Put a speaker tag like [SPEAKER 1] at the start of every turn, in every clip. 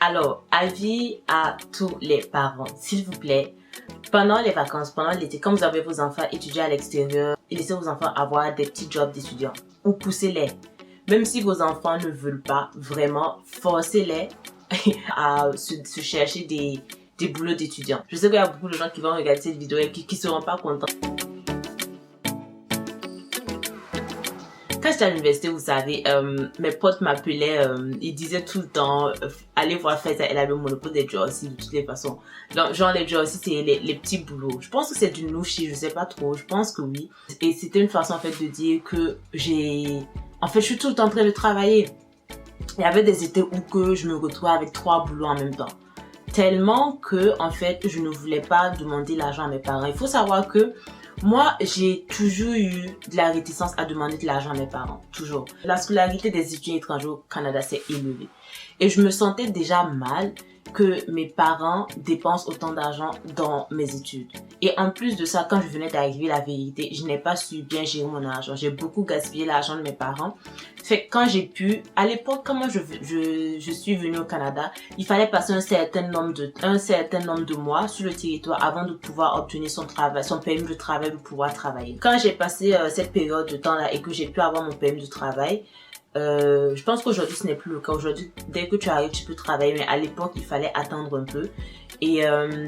[SPEAKER 1] Alors, avis à tous les parents, s'il vous plaît, pendant les vacances, pendant l'été, quand vous avez vos enfants étudier à l'extérieur, laissez vos enfants avoir des petits jobs d'étudiants ou poussez-les. Même si vos enfants ne veulent pas, vraiment, forcez-les à se chercher des boulots d'étudiants. Je sais qu'il y a beaucoup de gens qui vont regarder cette vidéo et qui seront pas contents. Quand j'étais à l'université, vous savez, mes potes m'appelaient, ils disaient tout le temps, allez voir Faiza, elle a le monopole des jerseys de toutes les façons. Donc, genre les jerseys, c'est les petits boulots. Je pense que c'est du louchi, je sais pas trop, je pense que oui. Et c'était une façon en fait de dire que en fait, je suis tout le temps en train de travailler. Il y avait des étés où que je me retrouvais avec 3 boulots en même temps. Tellement que, en fait, je ne voulais pas demander l'argent à mes parents. Il faut savoir que moi, j'ai toujours eu de la réticence à demander de l'argent à mes parents. Toujours. La scolarité des étudiants étrangers au Canada, c'est élevé. Et je me sentais déjà mal que mes parents dépensent autant d'argent dans mes études. Et en plus de ça, quand je venais d'arriver, la vérité, je n'ai pas su bien gérer mon argent. J'ai beaucoup gaspillé l'argent de mes parents. Fait que quand j'ai pu, à l'époque, quand moi je suis venue au Canada, il fallait passer un certain nombre de mois sur le territoire avant de pouvoir obtenir son permis de travail, de pouvoir travailler. Quand j'ai passé cette période de temps-là et que j'ai pu avoir mon permis de travail, je pense qu'aujourd'hui ce n'est plus le cas. Aujourd'hui, dès que tu arrives, tu peux travailler, mais à l'époque, il fallait attendre un peu. Et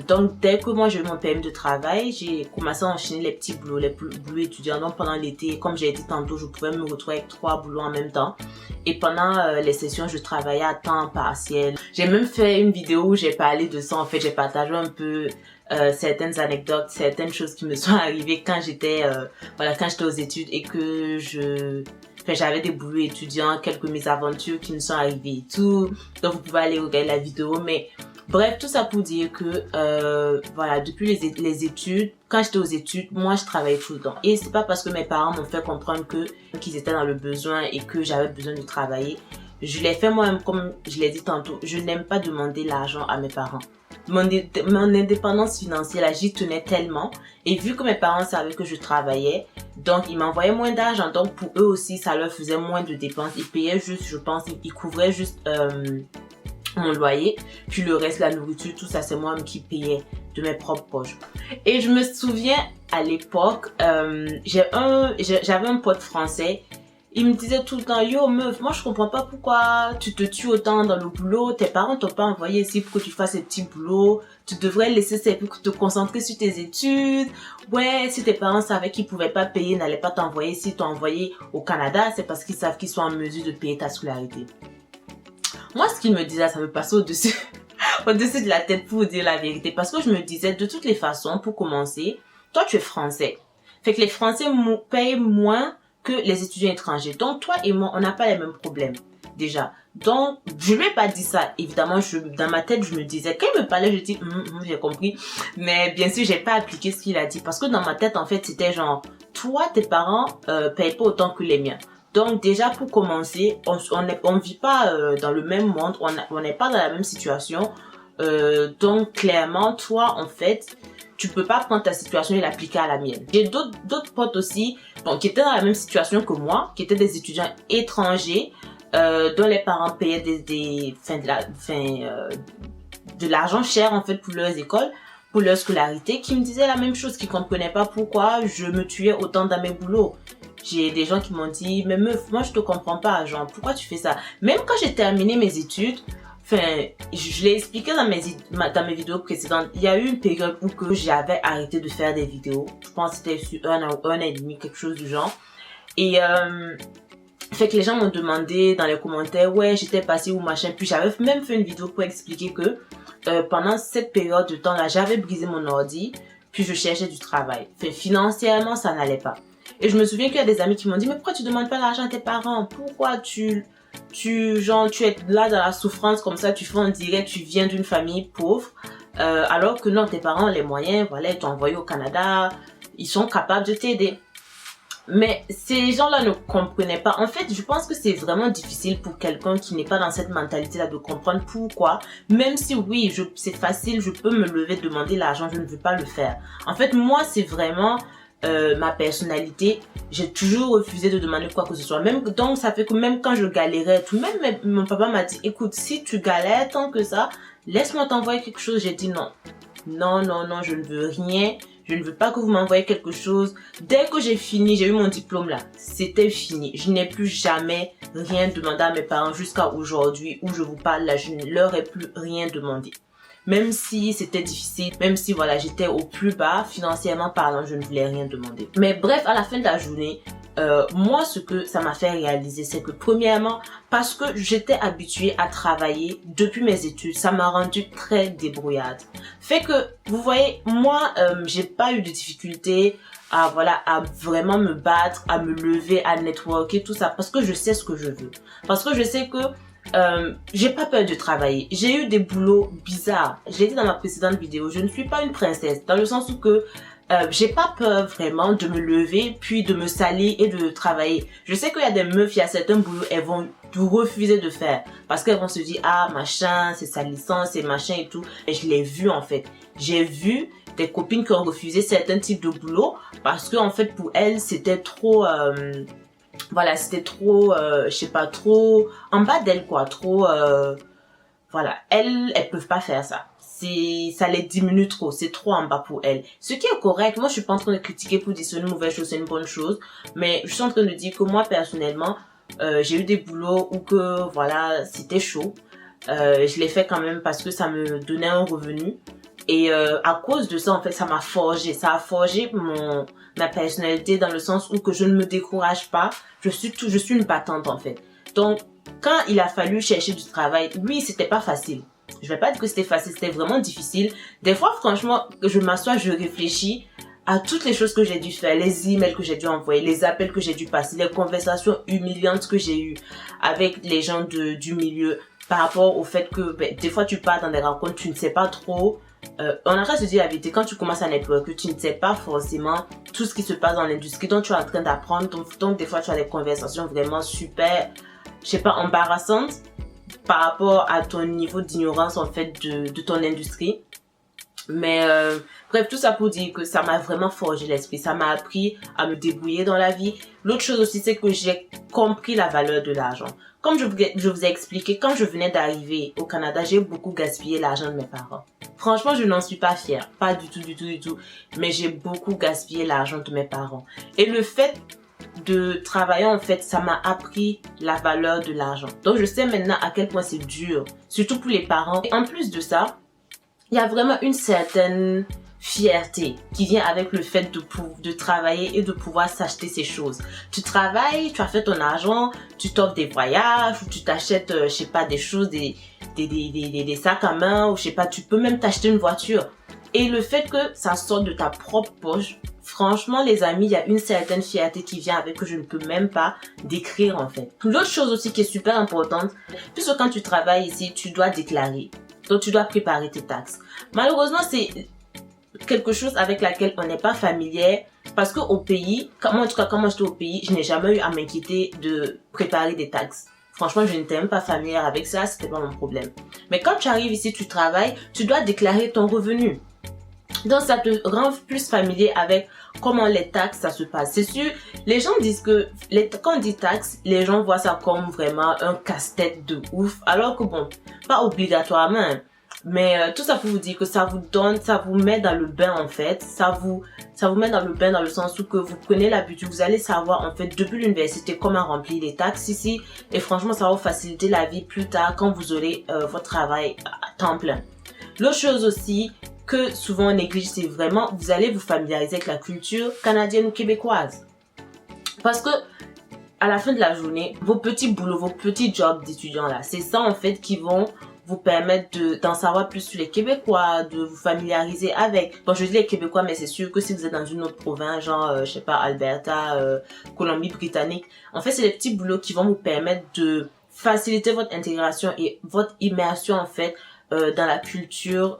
[SPEAKER 1] donc, dès que moi j'ai eu mon permis de travail, j'ai commencé à enchaîner les petits boulots, les boulots étudiants. Donc, pendant l'été, comme j'ai dit tantôt, je pouvais me retrouver avec 3 boulots en même temps. Et pendant les sessions, je travaillais à temps partiel. J'ai même fait une vidéo où j'ai parlé de ça. En fait, j'ai partagé un peu certaines anecdotes, certaines choses qui me sont arrivées quand j'étais aux études et que j'avais des boulots étudiants, quelques mésaventures qui me sont arrivées et tout. Donc, vous pouvez aller regarder la vidéo. Mais bref, tout ça pour dire que, depuis les études, quand j'étais aux études, moi, je travaillais tout le temps. Et c'est pas parce que mes parents m'ont fait comprendre qu'ils étaient dans le besoin et que j'avais besoin de travailler. Je l'ai fait moi-même, comme je l'ai dit tantôt. Je n'aime pas demander l'argent à mes parents. Mon indépendance financière, j'y tenais tellement. Et vu que mes parents savaient que je travaillais, donc ils m'envoyaient moins d'argent. Donc pour eux aussi, ça leur faisait moins de dépenses. Ils payaient juste, je pense, ils couvraient juste mon loyer. Puis le reste, la nourriture, tout ça, c'est moi qui payais de mes propres poches. Et je me souviens, à l'époque, j'avais un pote français. Il me disait tout le temps, yo meuf, moi je comprends pas pourquoi tu te tues autant dans le boulot, tes parents t'ont pas envoyé ici pour que tu fasses ces petits boulots, tu devrais laisser ça pour te concentrer sur tes études. Ouais, si tes parents savaient qu'ils pouvaient pas payer, n'allaient pas t'envoyer ici, t'ont envoyé au Canada, c'est parce qu'ils savent qu'ils sont en mesure de payer ta scolarité. Moi, ce qu'il me disait, ça me passait au-dessus de la tête pour vous dire la vérité, parce que je me disais, de toutes les façons, pour commencer, toi tu es français. Fait que les Français payent moins que les étudiants étrangers. Donc, toi et moi, on n'a pas les mêmes problèmes, déjà. Donc, je lui ai pas dit ça. Évidemment, dans ma tête, je me disais, quand il me parlait, je dis, j'ai compris. Mais bien sûr, j'ai pas appliqué ce qu'il a dit. Parce que dans ma tête, en fait, c'était genre, toi, tes parents payent pas autant que les miens. Donc, déjà, pour commencer, on vit pas dans le même monde. On n'est pas dans la même situation. Donc, clairement, toi, en fait, tu peux pas prendre ta situation et l'appliquer à la mienne. J'ai d'autres potes aussi, qui étaient dans la même situation que moi, qui étaient des étudiants étrangers, dont les parents payaient de l'argent cher en fait pour leurs écoles, pour leur scolarité, qui me disaient la même chose, qui comprenaient pas pourquoi je me tuais autant dans mes boulots. J'ai des gens qui m'ont dit, mais meuf, moi je te comprends pas, genre pourquoi tu fais ça? Même quand j'ai terminé mes études, je l'ai expliqué dans mes vidéos précédentes. Il y a eu une période où que j'avais arrêté de faire des vidéos. Je pense que c'était sur un an et demi, quelque chose du genre. Et fait que les gens m'ont demandé dans les commentaires, ouais, j'étais passée où machin. Puis j'avais même fait une vidéo pour expliquer que pendant cette période de temps-là, j'avais brisé mon ordi. Puis je cherchais du travail. Financièrement, ça n'allait pas. Et je me souviens qu'il y a des amis qui m'ont dit, mais pourquoi tu demandes pas l'argent à tes parents? Pourquoi tu es là dans la souffrance comme ça, tu fais en direct, tu viens d'une famille pauvre, alors que non, tes parents ont les moyens, voilà, ils t'ont envoyé au Canada, ils sont capables de t'aider. Mais ces gens-là ne comprenaient pas. En fait, je pense que c'est vraiment difficile pour quelqu'un qui n'est pas dans cette mentalité-là de comprendre pourquoi, même si oui, c'est facile, je peux me lever, demander l'argent, je ne veux pas le faire. En fait, moi, c'est vraiment ma personnalité, j'ai toujours refusé de demander quoi que ce soit. Même, donc ça fait que même quand je galérais, tout même mon papa m'a dit, écoute, si tu galères tant que ça, laisse-moi t'envoyer quelque chose. J'ai dit non. Non, non, non, je ne veux rien. Je ne veux pas que vous m'envoyiez quelque chose. Dès que j'ai fini, j'ai eu mon diplôme là. C'était fini. Je n'ai plus jamais rien demandé à mes parents jusqu'à aujourd'hui où je vous parle là. Je ne leur ai plus rien demandé. Même si c'était difficile, même si voilà, j'étais au plus bas, financièrement parlant, je ne voulais rien demander. Mais bref, à la fin de la journée, moi, ce que ça m'a fait réaliser, c'est que premièrement, parce que j'étais habituée à travailler depuis mes études, ça m'a rendue très débrouillarde. Fait que, vous voyez, moi, j'ai pas eu de difficulté à vraiment me battre, à me lever, à networker, tout ça, parce que je sais ce que je veux. Parce que je sais que j'ai pas peur de travailler. J'ai eu des boulots bizarres. Je l'ai dit dans ma précédente vidéo, je ne suis pas une princesse, dans le sens où que j'ai pas peur vraiment de me lever puis de me salir et de travailler. Je sais qu'il y a des meufs, il y a certains boulots, elles vont tout refuser de faire parce qu'elles vont se dire ah machin, c'est salissant, c'est machin et tout. Et je l'ai vu en fait. J'ai vu des copines qui ont refusé certains types de boulots parce que en fait pour elles c'était trop voilà, c'était trop, je sais pas, trop en bas d'elles quoi, trop, voilà, elles peuvent pas faire ça. Ça les diminue trop, c'est trop en bas pour elles. Ce qui est correct, moi je suis pas en train de critiquer pour dire c'est une mauvaise chose, c'est une bonne chose, mais je suis en train de dire que moi personnellement, j'ai eu des boulots où que, voilà, c'était chaud. Je l'ai fait quand même parce que ça me donnait un revenu. Et à cause de ça, en fait, ça m'a forgé. Ça a forgé ma personnalité dans le sens où que je ne me décourage pas. Je suis une battante, en fait. Donc, quand il a fallu chercher du travail, oui, c'était pas facile. Je vais pas dire que c'était facile, c'était vraiment difficile. Des fois, franchement, je m'assois, je réfléchis à toutes les choses que j'ai dû faire, les emails que j'ai dû envoyer, les appels que j'ai dû passer, les conversations humiliantes que j'ai eues avec les gens du milieu par rapport au fait que des fois tu pars dans des rencontres, tu ne sais pas trop. On a qu'à se dire la vérité, quand tu commences à networker, tu ne sais pas forcément tout ce qui se passe dans l'industrie dont tu es en train d'apprendre. Donc des fois tu as des conversations vraiment super, je sais pas, embarrassantes par rapport à ton niveau d'ignorance en fait de ton industrie. Mais bref, tout ça pour dire que ça m'a vraiment forgé l'esprit, ça m'a appris à me débrouiller dans la vie. L'autre chose aussi, c'est que j'ai compris la valeur de l'argent. Comme je vous ai expliqué, quand je venais d'arriver au Canada, j'ai beaucoup gaspillé l'argent de mes parents. Franchement, je n'en suis pas fière, pas du tout, du tout, du tout. Mais j'ai beaucoup gaspillé l'argent de mes parents. Et le fait de travailler, en fait, ça m'a appris la valeur de l'argent. Donc, je sais maintenant à quel point c'est dur, surtout pour les parents. Et en plus de ça, il y a vraiment une certaine fierté qui vient avec le fait de travailler et de pouvoir s'acheter ces choses. Tu travailles, tu as fait ton argent, tu t'offres des voyages ou tu t'achètes, je sais pas, des choses, des sacs à main ou je sais pas, tu peux même t'acheter une voiture. Et le fait que ça sorte de ta propre poche, franchement les amis, il y a une certaine fierté qui vient avec que je ne peux même pas décrire en fait. L'autre chose aussi qui est super importante, puisque quand tu travailles ici, tu dois déclarer. Donc tu dois préparer tes taxes. Malheureusement, c'est quelque chose avec laquelle on n'est pas familier parce que au pays, en tout cas quand moi j'étais au pays, je n'ai jamais eu à m'inquiéter de préparer des taxes. Franchement, je n'étais même pas familière avec ça, c'était pas mon problème. Mais quand tu arrives ici, tu travailles, tu dois déclarer ton revenu. Donc ça te rend plus familier avec comment les taxes ça se passe. C'est sûr, les gens disent que quand on dit taxes, les gens voient ça comme vraiment un casse-tête de ouf. Alors que bon, pas obligatoirement. Mais tout ça pour vous dire que ça vous met dans le bain en fait. Ça vous met dans le bain dans le sens où que vous prenez l'habitude, vous allez savoir en fait depuis l'université comment remplir les taxes ici. Et franchement, ça va vous faciliter la vie plus tard quand vous aurez votre travail à temps plein. L'autre chose aussi que souvent on néglige, c'est vraiment vous allez vous familiariser avec la culture canadienne ou québécoise. Parce que à la fin de la journée, vos petits boulots, vos petits jobs d'étudiants là, c'est ça en fait qui vont vous permettre d'en savoir plus sur les Québécois, de vous familiariser avec. Bon, je dis les Québécois, mais c'est sûr que si vous êtes dans une autre province, genre, je sais pas, Alberta, Colombie-Britannique, en fait, c'est les petits boulots qui vont vous permettre de faciliter votre intégration et votre immersion, en fait, dans la culture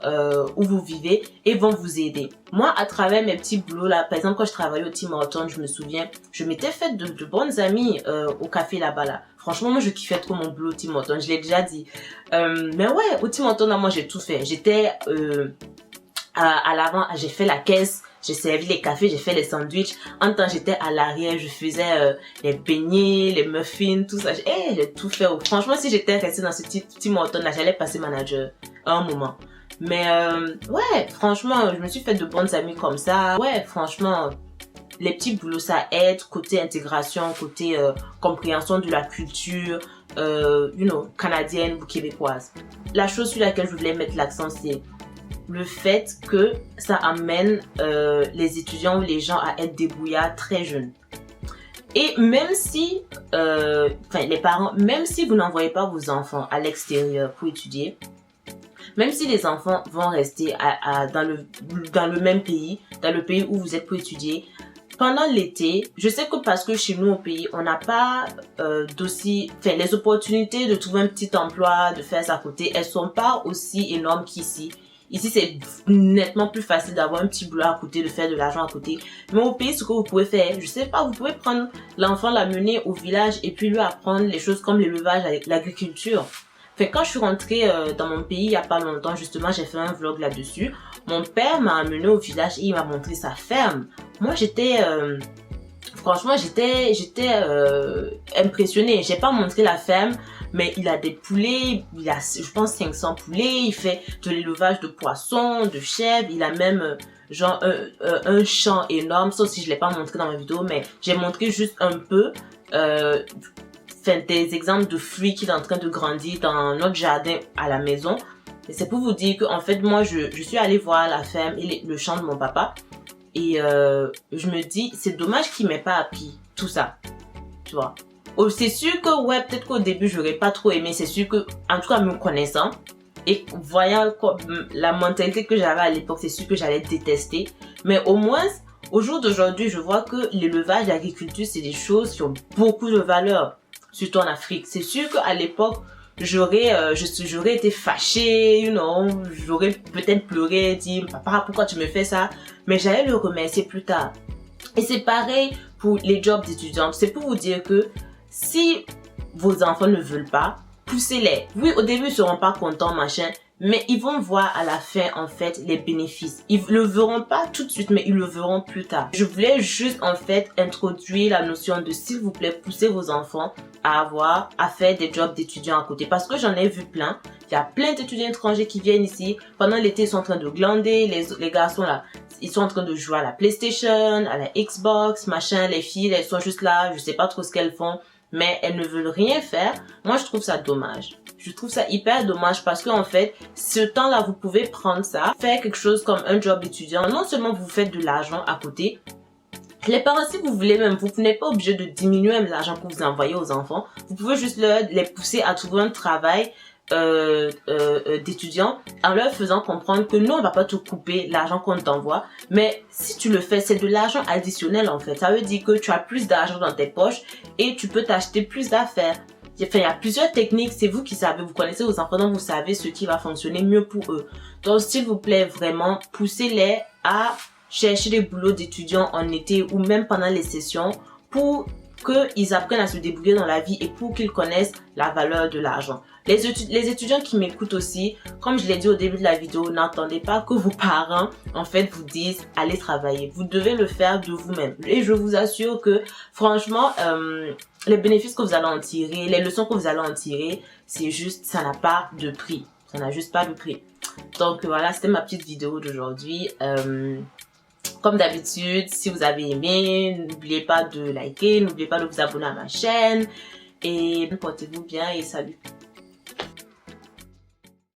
[SPEAKER 1] où vous vivez et vont vous aider. Moi, à travers mes petits boulots là, par exemple, quand je travaillais au Tim Hortons, je me souviens, je m'étais fait de bonnes amies au café là-bas là. Franchement, moi, je kiffais trop mon boulot au Tim Hortons, je l'ai déjà dit. Mais ouais, au Tim Hortons, là, moi, j'ai tout fait. J'étais à l'avant, j'ai fait la caisse, j'ai servi les cafés, j'ai fait les sandwichs. En temps, j'étais à l'arrière, je faisais les beignets, les muffins, tout ça. J'ai tout fait. Franchement, si j'étais restée dans ce petit monotone là, j'allais passer manager à un moment. Mais ouais, franchement, je me suis fait de bonnes amies comme ça. Ouais, franchement, les petits boulots, ça aide côté intégration, côté compréhension de la culture, canadienne ou québécoise. La chose sur laquelle je voulais mettre l'accent, c'est le fait que ça amène les étudiants ou les gens à être débrouillards très jeunes. Et même si, les parents, même si vous n'envoyez pas vos enfants à l'extérieur pour étudier, même si les enfants vont rester dans le même pays, dans le pays où vous êtes pour étudier, pendant l'été, je sais que parce que chez nous au pays, on n'a pas les opportunités de trouver un petit emploi, de faire ça à côté, elles sont pas aussi énormes qu'ici. Ici, c'est nettement plus facile d'avoir un petit boulot à côté, de faire de l'argent à côté. Mais au pays, ce que vous pouvez faire, je sais pas, vous pouvez prendre l'enfant, l'amener au village et puis lui apprendre les choses comme l'élevage, l'agriculture. Quand je suis rentrée dans mon pays il y a pas longtemps, justement, j'ai fait un vlog là-dessus. Mon père m'a amené au village et il m'a montré sa ferme. Moi, franchement, j'étais impressionnée. J'ai pas montré la ferme, mais il a des poulets, il a, je pense, 500 poulets. Il fait de l'élevage de poissons, de chèvres. Il a même un champ énorme. Sauf si je l'ai pas montré dans ma vidéo, mais j'ai montré juste un peu. Des exemples de fruits qu'il est en train de grandir dans notre jardin à la maison. Et c'est pour vous dire que en fait moi je suis allée voir la ferme et le champ de mon papa et je me dis c'est dommage qu'il m'ait pas appris tout ça, tu vois. C'est sûr que ouais, peut-être qu'au début j'aurais pas trop aimé, c'est sûr que en tout cas me connaissant et voyant la mentalité que j'avais à l'époque, c'est sûr que j'allais détester, mais au moins au jour d'aujourd'hui je vois que l'élevage, l'agriculture c'est des choses qui ont beaucoup de valeur. Surtout en Afrique. C'est sûr qu'à l'époque, j'aurais été fâchée, j'aurais peut-être pleuré, dit papa pourquoi tu me fais ça, mais j'allais le remercier plus tard. Et c'est pareil pour les jobs d'étudiants. C'est pour vous dire que si vos enfants ne veulent pas, poussez-les. Oui, au début ils seront pas contents machin, mais ils vont voir à la fin en fait les bénéfices. Ils le verront pas tout de suite, mais ils le verront plus tard. Je voulais juste en fait introduire la notion de s'il vous plaît pousser vos enfants à faire des jobs d'étudiants à côté, parce que j'en ai vu plein. Il y a plein d'étudiants étrangers qui viennent ici pendant l'été, ils sont en train de glander, les garçons là ils sont en train de jouer à la PlayStation, à la Xbox machin, les filles elles sont juste là, je sais pas trop ce qu'elles font, mais elles ne veulent rien faire. Moi je trouve ça dommage. Je trouve ça hyper dommage parce que en fait, ce temps-là, vous pouvez prendre ça, faire quelque chose comme un job étudiant. Non seulement vous faites de l'argent à côté, les parents, si vous voulez même, vous n'êtes pas obligé de diminuer l'argent que vous envoyez aux enfants. Vous pouvez juste les pousser à trouver un travail d'étudiant en leur faisant comprendre que non, on va pas te couper l'argent qu'on t'envoie, mais si tu le fais, c'est de l'argent additionnel en fait. Ça veut dire que tu as plus d'argent dans tes poches et tu peux t'acheter plus d'affaires. Il y a plusieurs techniques, c'est vous qui savez, vous connaissez vos enfants, donc vous savez ce qui va fonctionner mieux pour eux. Donc s'il vous plaît, vraiment, poussez-les à chercher des boulots d'étudiants en été ou même pendant les sessions pour qu'ils apprennent à se débrouiller dans la vie et pour qu'ils connaissent la valeur de l'argent. Les étudiants qui m'écoutent aussi, comme je l'ai dit au début de la vidéo, n'entendez pas que vos parents en fait vous disent allez travailler. Vous devez le faire de vous-même. Et je vous assure que franchement, les bénéfices que vous allez en tirer, les leçons que vous allez en tirer, c'est juste, ça n'a pas de prix. Ça n'a juste pas de prix. Donc voilà, c'était ma petite vidéo d'aujourd'hui. Comme d'habitude, si vous avez aimé, n'oubliez pas de liker, n'oubliez pas de vous abonner à ma chaîne. Et portez-vous bien et salut.